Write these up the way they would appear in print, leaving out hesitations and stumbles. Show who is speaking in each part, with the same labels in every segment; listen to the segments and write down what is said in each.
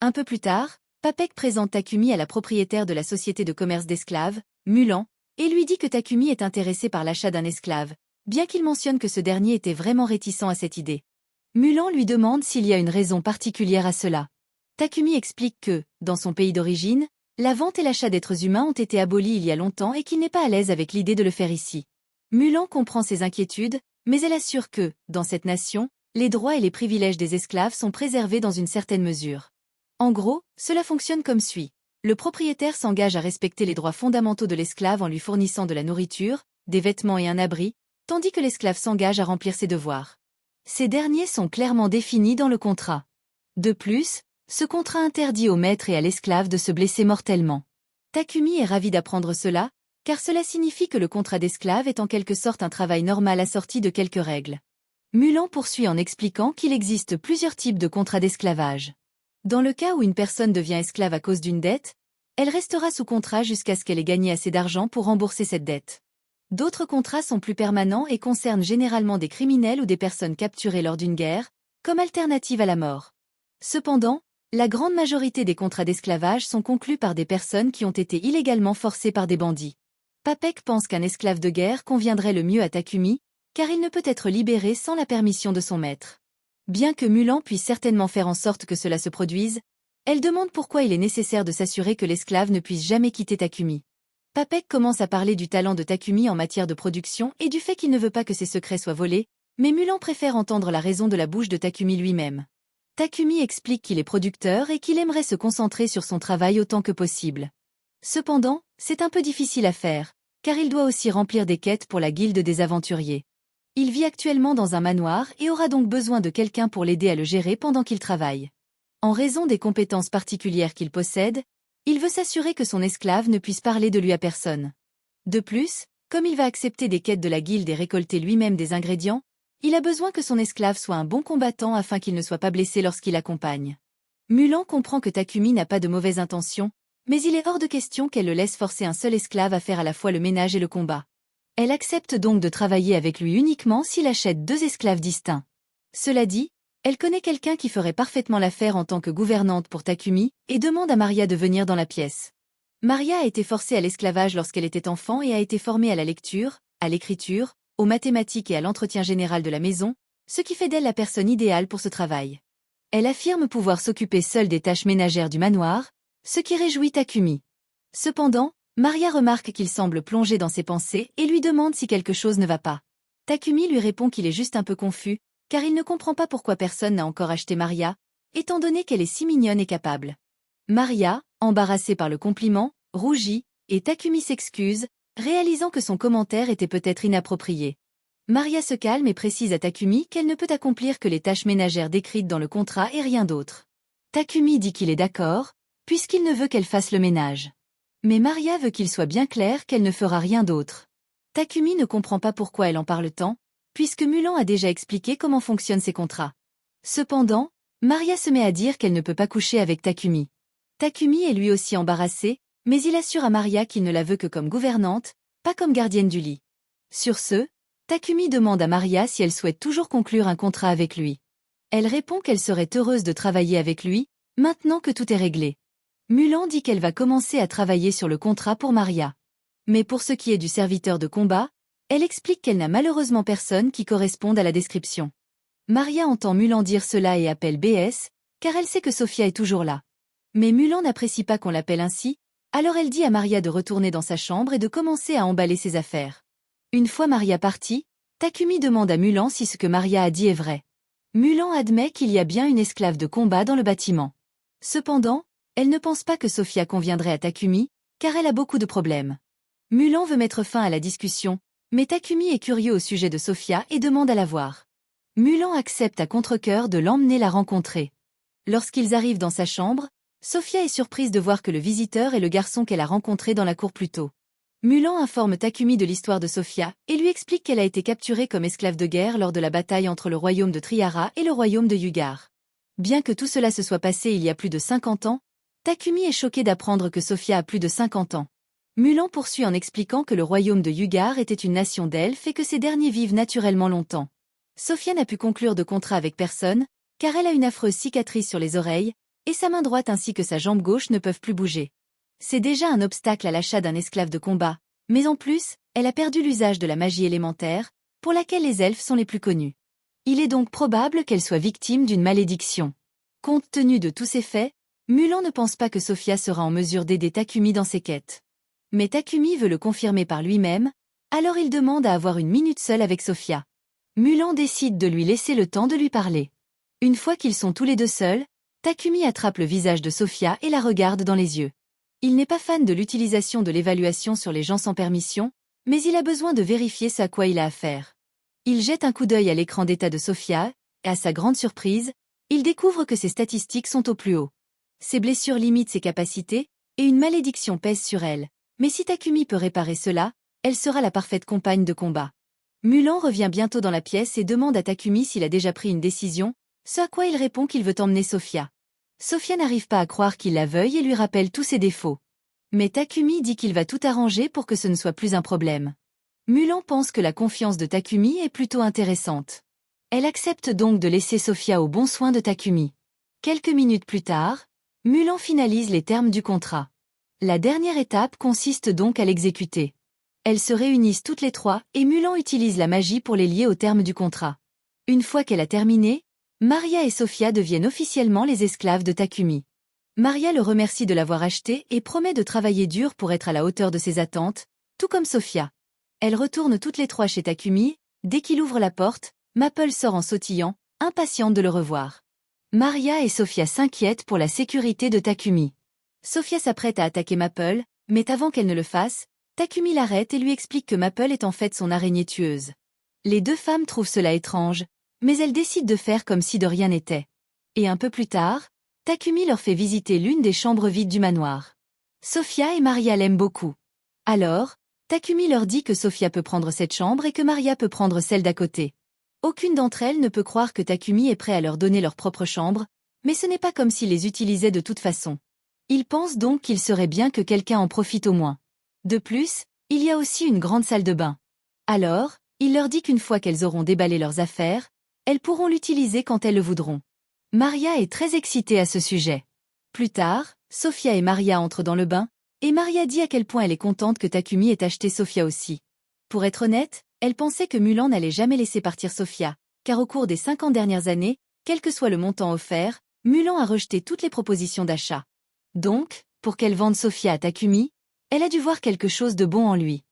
Speaker 1: Un peu plus tard, Papek présente Takumi à la propriétaire de la société de commerce d'esclaves, Mulan, et lui dit que Takumi est intéressé par l'achat d'un esclave, bien qu'il mentionne que ce dernier était vraiment réticent à cette idée. Mulan lui demande s'il y a une raison particulière à cela. Takumi explique que, dans son pays d'origine, la vente et l'achat d'êtres humains ont été abolis il y a longtemps et qu'il n'est pas à l'aise avec l'idée de le faire ici. Mulan comprend ses inquiétudes, mais elle assure que, dans cette nation, les droits et les privilèges des esclaves sont préservés dans une certaine mesure. En gros, cela fonctionne comme suit. Le propriétaire s'engage à respecter les droits fondamentaux de l'esclave en lui fournissant de la nourriture, des vêtements et un abri, tandis que l'esclave s'engage à remplir ses devoirs. Ces derniers sont clairement définis dans le contrat. De plus, ce contrat interdit au maître et à l'esclave de se blesser mortellement. Takumi est ravi d'apprendre cela, car cela signifie que le contrat d'esclave est en quelque sorte un travail normal assorti de quelques règles. Mulan poursuit en expliquant qu'il existe plusieurs types de contrats d'esclavage. Dans le cas où une personne devient esclave à cause d'une dette, elle restera sous contrat jusqu'à ce qu'elle ait gagné assez d'argent pour rembourser cette dette. D'autres contrats sont plus permanents et concernent généralement des criminels ou des personnes capturées lors d'une guerre, comme alternative à la mort. Cependant, la grande majorité des contrats d'esclavage sont conclus par des personnes qui ont été illégalement forcées par des bandits. Papek pense qu'un esclave de guerre conviendrait le mieux à Takumi, car il ne peut être libéré sans la permission de son maître. Bien que Mulan puisse certainement faire en sorte que cela se produise, elle demande pourquoi il est nécessaire de s'assurer que l'esclave ne puisse jamais quitter Takumi. Papek commence à parler du talent de Takumi en matière de production et du fait qu'il ne veut pas que ses secrets soient volés, mais Mulan préfère entendre la raison de la bouche de Takumi lui-même. Takumi explique qu'il est producteur et qu'il aimerait se concentrer sur son travail autant que possible. Cependant, c'est un peu difficile à faire, car il doit aussi remplir des quêtes pour la guilde des aventuriers. Il vit actuellement dans un manoir et aura donc besoin de quelqu'un pour l'aider à le gérer pendant qu'il travaille. En raison des compétences particulières qu'il possède, il veut s'assurer que son esclave ne puisse parler de lui à personne. De plus, comme il va accepter des quêtes de la guilde et récolter lui-même des ingrédients, il a besoin que son esclave soit un bon combattant afin qu'il ne soit pas blessé lorsqu'il accompagne. Mulan comprend que Takumi n'a pas de mauvaises intentions, mais il est hors de question qu'elle le laisse forcer un seul esclave à faire à la fois le ménage et le combat. Elle accepte donc de travailler avec lui uniquement s'il achète 2 esclaves distincts. Cela dit, elle connaît quelqu'un qui ferait parfaitement l'affaire en tant que gouvernante pour Takumi, et demande à Maria de venir dans la pièce. Maria a été forcée à l'esclavage lorsqu'elle était enfant et a été formée à la lecture, à l'écriture, aux mathématiques et à l'entretien général de la maison, ce qui fait d'elle la personne idéale pour ce travail. Elle affirme pouvoir s'occuper seule des tâches ménagères du manoir, ce qui réjouit Takumi. Cependant, Maria remarque qu'il semble plongé dans ses pensées et lui demande si quelque chose ne va pas. Takumi lui répond qu'il est juste un peu confus, car il ne comprend pas pourquoi personne n'a encore acheté Maria, étant donné qu'elle est si mignonne et capable. Maria, embarrassée par le compliment, rougit, et Takumi s'excuse, réalisant que son commentaire était peut-être inapproprié. Maria se calme et précise à Takumi qu'elle ne peut accomplir que les tâches ménagères décrites dans le contrat et rien d'autre. Takumi dit qu'il est d'accord, puisqu'il ne veut qu'elle fasse le ménage. Mais Maria veut qu'il soit bien clair qu'elle ne fera rien d'autre. Takumi ne comprend pas pourquoi elle en parle tant, puisque Mulan a déjà expliqué comment fonctionnent ces contrats. Cependant, Maria se met à dire qu'elle ne peut pas coucher avec Takumi. Takumi est lui aussi embarrassé, mais il assure à Maria qu'il ne la veut que comme gouvernante, pas comme gardienne du lit. Sur ce, Takumi demande à Maria si elle souhaite toujours conclure un contrat avec lui. Elle répond qu'elle serait heureuse de travailler avec lui, maintenant que tout est réglé. Mulan dit qu'elle va commencer à travailler sur le contrat pour Maria. Mais pour ce qui est du serviteur de combat, elle explique qu'elle n'a malheureusement personne qui corresponde à la description. Maria entend Mulan dire cela et appelle BS, car elle sait que Sofia est toujours là. Mais Mulan n'apprécie pas qu'on l'appelle ainsi, alors elle dit à Maria de retourner dans sa chambre et de commencer à emballer ses affaires. Une fois Maria partie, Takumi demande à Mulan si ce que Maria a dit est vrai. Mulan admet qu'il y a bien une esclave de combat dans le bâtiment. Cependant, elle ne pense pas que Sofia conviendrait à Takumi, car elle a beaucoup de problèmes. Mulan veut mettre fin à la discussion, mais Takumi est curieux au sujet de Sofia et demande à la voir. Mulan accepte à contre-cœur de l'emmener la rencontrer. Lorsqu'ils arrivent dans sa chambre, Sofia est surprise de voir que le visiteur est le garçon qu'elle a rencontré dans la cour plus tôt. Mulan informe Takumi de l'histoire de Sofia et lui explique qu'elle a été capturée comme esclave de guerre lors de la bataille entre le royaume de Triara et le royaume de Yugar. Bien que tout cela se soit passé il y a plus de 50 ans, Takumi est choqué d'apprendre que Sofia a plus de 50 ans. Mulan poursuit en expliquant que le royaume de Yugar était une nation d'elfes et que ces derniers vivent naturellement longtemps. Sofia n'a pu conclure de contrat avec personne, car elle a une affreuse cicatrice sur les oreilles, et sa main droite ainsi que sa jambe gauche ne peuvent plus bouger. C'est déjà un obstacle à l'achat d'un esclave de combat, mais en plus, elle a perdu l'usage de la magie élémentaire, pour laquelle les elfes sont les plus connus. Il est donc probable qu'elle soit victime d'une malédiction. Compte tenu de tous ces faits, Mulan ne pense pas que Sophia sera en mesure d'aider Takumi dans ses quêtes. Mais Takumi veut le confirmer par lui-même, alors il demande à avoir une minute seule avec Sophia. Mulan décide de lui laisser le temps de lui parler. Une fois qu'ils sont tous les deux seuls, Takumi attrape le visage de Sophia et la regarde dans les yeux. Il n'est pas fan de l'utilisation de l'évaluation sur les gens sans permission, mais il a besoin de vérifier ce à quoi il a affaire. Il jette un coup d'œil à l'écran d'état de Sophia, et à sa grande surprise, il découvre que ses statistiques sont au plus haut. Ses blessures limitent ses capacités, et une malédiction pèse sur elle. Mais si Takumi peut réparer cela, elle sera la parfaite compagne de combat. Mulan revient bientôt dans la pièce et demande à Takumi s'il a déjà pris une décision, ce à quoi il répond qu'il veut emmener Sophia. Sophia n'arrive pas à croire qu'il la veuille et lui rappelle tous ses défauts. Mais Takumi dit qu'il va tout arranger pour que ce ne soit plus un problème. Mulan pense que la confiance de Takumi est plutôt intéressante. Elle accepte donc de laisser Sophia aux bons soins de Takumi. Quelques minutes plus tard, Mulan finalise les termes du contrat. La dernière étape consiste donc à l'exécuter. Elles se réunissent toutes les trois et Mulan utilise la magie pour les lier aux termes du contrat. Une fois qu'elle a terminé, Maria et Sophia deviennent officiellement les esclaves de Takumi. Maria le remercie de l'avoir acheté et promet de travailler dur pour être à la hauteur de ses attentes, tout comme Sophia. Elles retournent toutes les trois chez Takumi. Dès qu'il ouvre la porte, Maple sort en sautillant, impatiente de le revoir. Maria et Sophia s'inquiètent pour la sécurité de Takumi. Sophia s'apprête à attaquer Maple, mais avant qu'elle ne le fasse, Takumi l'arrête et lui explique que Maple est en fait son araignée tueuse. Les deux femmes trouvent cela étrange, mais elles décident de faire comme si de rien n'était. Et un peu plus tard, Takumi leur fait visiter l'une des chambres vides du manoir. Sophia et Maria l'aiment beaucoup. Alors, Takumi leur dit que Sophia peut prendre cette chambre et que Maria peut prendre celle d'à côté. Aucune d'entre elles ne peut croire que Takumi est prêt à leur donner leur propre chambre, mais ce n'est pas comme s'il les utilisait de toute façon. Ils pensent donc qu'il serait bien que quelqu'un en profite au moins. De plus, il y a aussi une grande salle de bain. Alors, il leur dit qu'une fois qu'elles auront déballé leurs affaires, elles pourront l'utiliser quand elles le voudront. Maria est très excitée à ce sujet. Plus tard, Sophia et Maria entrent dans le bain, et Maria dit à quel point elle est contente que Takumi ait acheté Sophia aussi. Pour être honnête, elle pensait que Mulan n'allait jamais laisser partir Sophia, car au cours des 50 dernières années, quel que soit le montant offert, Mulan a rejeté toutes les propositions d'achat. Donc, pour qu'elle vende Sophia à Takumi, elle a dû voir quelque chose de bon en lui.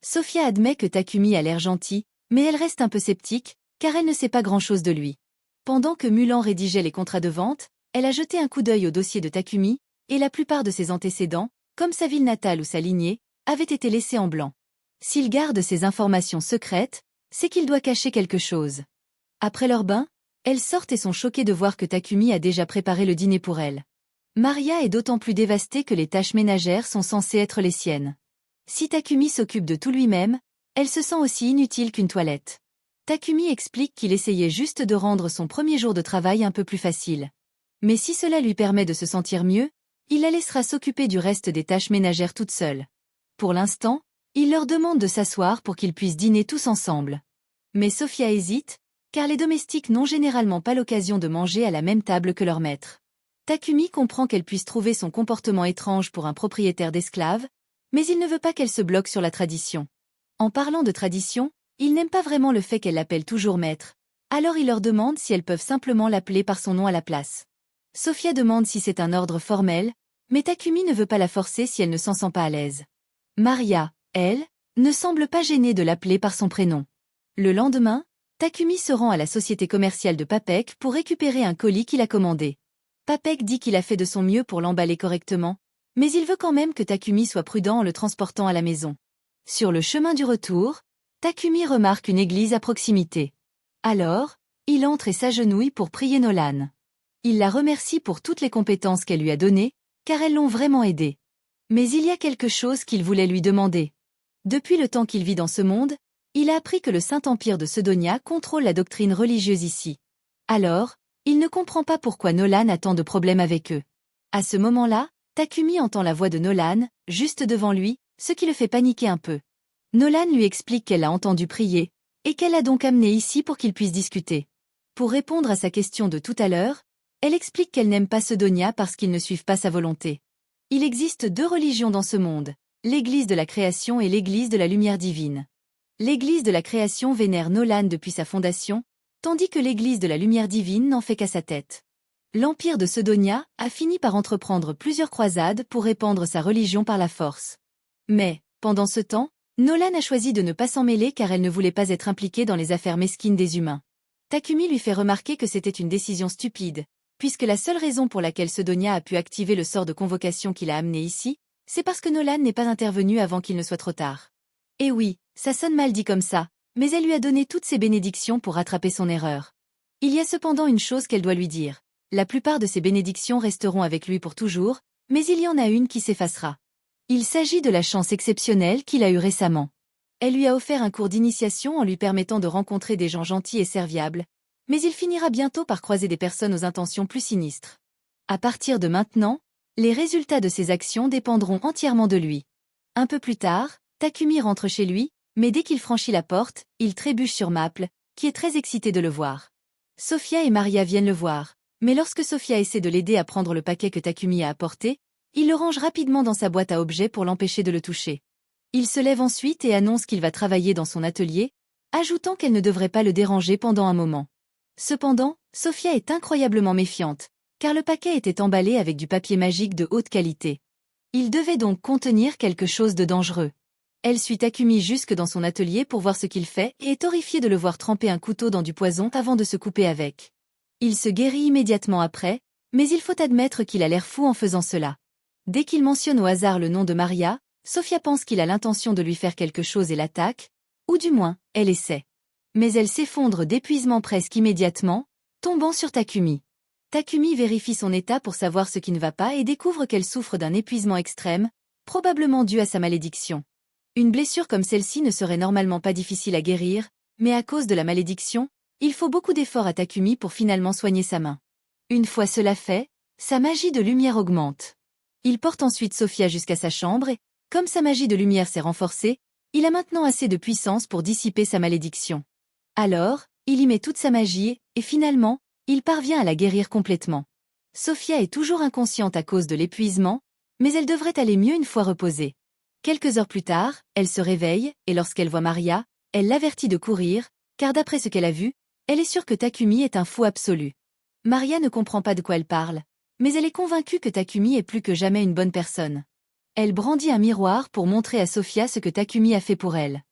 Speaker 1: Sophia admet que Takumi a l'air gentil, mais elle reste un peu sceptique, car elle ne sait pas grand-chose de lui. Pendant que Mulan rédigeait les contrats de vente, elle a jeté un coup d'œil au dossier de Takumi, et la plupart de ses antécédents, comme sa ville natale ou sa lignée, avaient été laissés en blanc. S'il garde ces informations secrètes, c'est qu'il doit cacher quelque chose. Après leur bain, elles sortent et sont choquées de voir que Takumi a déjà préparé le dîner pour elles. Maria est d'autant plus dévastée que les tâches ménagères sont censées être les siennes. Si Takumi s'occupe de tout lui-même, elle se sent aussi inutile qu'une toilette. Takumi explique qu'il essayait juste de rendre son premier jour de travail un peu plus facile. Mais si cela lui permet de se sentir mieux, il la laissera s'occuper du reste des tâches ménagères toute seule. Pour l'instant, il leur demande de s'asseoir pour qu'ils puissent dîner tous ensemble. Mais Sophia hésite, car les domestiques n'ont généralement pas l'occasion de manger à la même table que leur maître. Takumi comprend qu'elle puisse trouver son comportement étrange pour un propriétaire d'esclaves, mais il ne veut pas qu'elle se bloque sur la tradition. En parlant de tradition, il n'aime pas vraiment le fait qu'elle l'appelle toujours maître, alors il leur demande si elles peuvent simplement l'appeler par son nom à la place. Sophia demande si c'est un ordre formel, mais Takumi ne veut pas la forcer si elle ne s'en sent pas à l'aise. Maria, elle, ne semble pas gênée de l'appeler par son prénom. Le lendemain, Takumi se rend à la société commerciale de Papek pour récupérer un colis qu'il a commandé. Papek dit qu'il a fait de son mieux pour l'emballer correctement, mais il veut quand même que Takumi soit prudent en le transportant à la maison. Sur le chemin du retour, Takumi remarque une église à proximité. Alors, il entre et s'agenouille pour prier Nolan. Il la remercie pour toutes les compétences qu'elle lui a données, car elles l'ont vraiment aidé. Mais il y a quelque chose qu'il voulait lui demander. Depuis le temps qu'il vit dans ce monde, il a appris que le Saint-Empire de Sedonia contrôle la doctrine religieuse ici. Alors, il ne comprend pas pourquoi Nolan a tant de problèmes avec eux. À ce moment-là, Takumi entend la voix de Nolan, juste devant lui, ce qui le fait paniquer un peu. Nolan lui explique qu'elle a entendu prier, et qu'elle l'a donc amené ici pour qu'ils puissent discuter. Pour répondre à sa question de tout à l'heure, Elle explique qu'elle n'aime pas Sedonia parce qu'ils ne suivent pas sa volonté. Il existe 2 religions dans ce monde, l'Église de la création et l'Église de la lumière divine. L'Église de la création vénère Nolan depuis sa fondation, tandis que l'Église de la lumière divine n'en fait qu'à sa tête. L'empire de Sedonia a fini par entreprendre plusieurs croisades pour répandre sa religion par la force. Mais, pendant ce temps, Nolan a choisi de ne pas s'en mêler car elle ne voulait pas être impliquée dans les affaires mesquines des humains. Takumi lui fait remarquer que c'était une décision stupide, puisque la seule raison pour laquelle Sedonia a pu activer le sort de convocation qui l'a amené ici, c'est parce que Nolan n'est pas intervenu avant qu'il ne soit trop tard. Et oui, ça sonne mal dit comme ça, mais elle lui a donné toutes ses bénédictions pour rattraper son erreur. Il y a cependant une chose qu'elle doit lui dire. La plupart de ses bénédictions resteront avec lui pour toujours, mais il y en a une qui s'effacera. Il s'agit de la chance exceptionnelle qu'il a eue récemment. Elle lui a offert un cours d'initiation en lui permettant de rencontrer des gens gentils et serviables, mais il finira bientôt par croiser des personnes aux intentions plus sinistres. À partir de maintenant, les résultats de ses actions dépendront entièrement de lui. Un peu plus tard, Takumi rentre chez lui, mais dès qu'il franchit la porte, il trébuche sur Maple, qui est très excitée de le voir. Sophia et Maria viennent le voir. Mais lorsque Sophia essaie de l'aider à prendre le paquet que Takumi a apporté, il le range rapidement dans sa boîte à objets pour l'empêcher de le toucher. Il se lève ensuite et annonce qu'il va travailler dans son atelier, ajoutant qu'elle ne devrait pas le déranger pendant un moment. Cependant, Sophia est incroyablement méfiante, car le paquet était emballé avec du papier magique de haute qualité. Il devait donc contenir quelque chose de dangereux. Elle suit Takumi jusque dans son atelier pour voir ce qu'il fait et est horrifiée de le voir tremper un couteau dans du poison avant de se couper avec. Il se guérit immédiatement après, mais il faut admettre qu'il a l'air fou en faisant cela. Dès qu'il mentionne au hasard le nom de Maria, Sophia pense qu'il a l'intention de lui faire quelque chose et l'attaque, ou du moins, elle essaie. Mais elle s'effondre d'épuisement presque immédiatement, tombant sur Takumi. Takumi vérifie son état pour savoir ce qui ne va pas et découvre qu'elle souffre d'un épuisement extrême, probablement dû à sa malédiction. Une blessure comme celle-ci ne serait normalement pas difficile à guérir, mais à cause de la malédiction, il faut beaucoup d'efforts à Takumi pour finalement soigner sa main. Une fois cela fait, sa magie de lumière augmente. Il porte ensuite Sophia jusqu'à sa chambre et, comme sa magie de lumière s'est renforcée, il a maintenant assez de puissance pour dissiper sa malédiction. Alors, il y met toute sa magie et finalement, il parvient à la guérir complètement. Sophia est toujours inconsciente à cause de l'épuisement, mais elle devrait aller mieux une fois reposée. Quelques heures plus tard, elle se réveille et lorsqu'elle voit Maria, elle l'avertit de courir, car d'après ce qu'elle a vu, elle est sûre que Takumi est un fou absolu. Maria ne comprend pas de quoi elle parle, mais elle est convaincue que Takumi est plus que jamais une bonne personne. Elle brandit un miroir pour montrer à Sophia ce que Takumi a fait pour elle.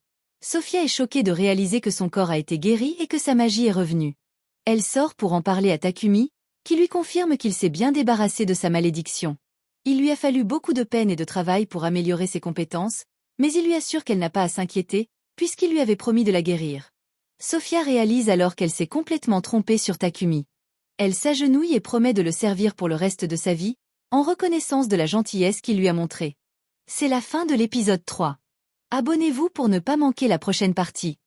Speaker 1: Sophia est choquée de réaliser que son corps a été guéri et que sa magie est revenue. Elle sort pour en parler à Takumi, qui lui confirme qu'il s'est bien débarrassé de sa malédiction. Il lui a fallu beaucoup de peine et de travail pour améliorer ses compétences, mais il lui assure qu'elle n'a pas à s'inquiéter, puisqu'il lui avait promis de la guérir. Sophia réalise alors qu'elle s'est complètement trompée sur Takumi. Elle s'agenouille et promet de le servir pour le reste de sa vie, en reconnaissance de la gentillesse qu'il lui a montrée. C'est la fin de l'épisode 3. Abonnez-vous pour ne pas manquer la prochaine partie.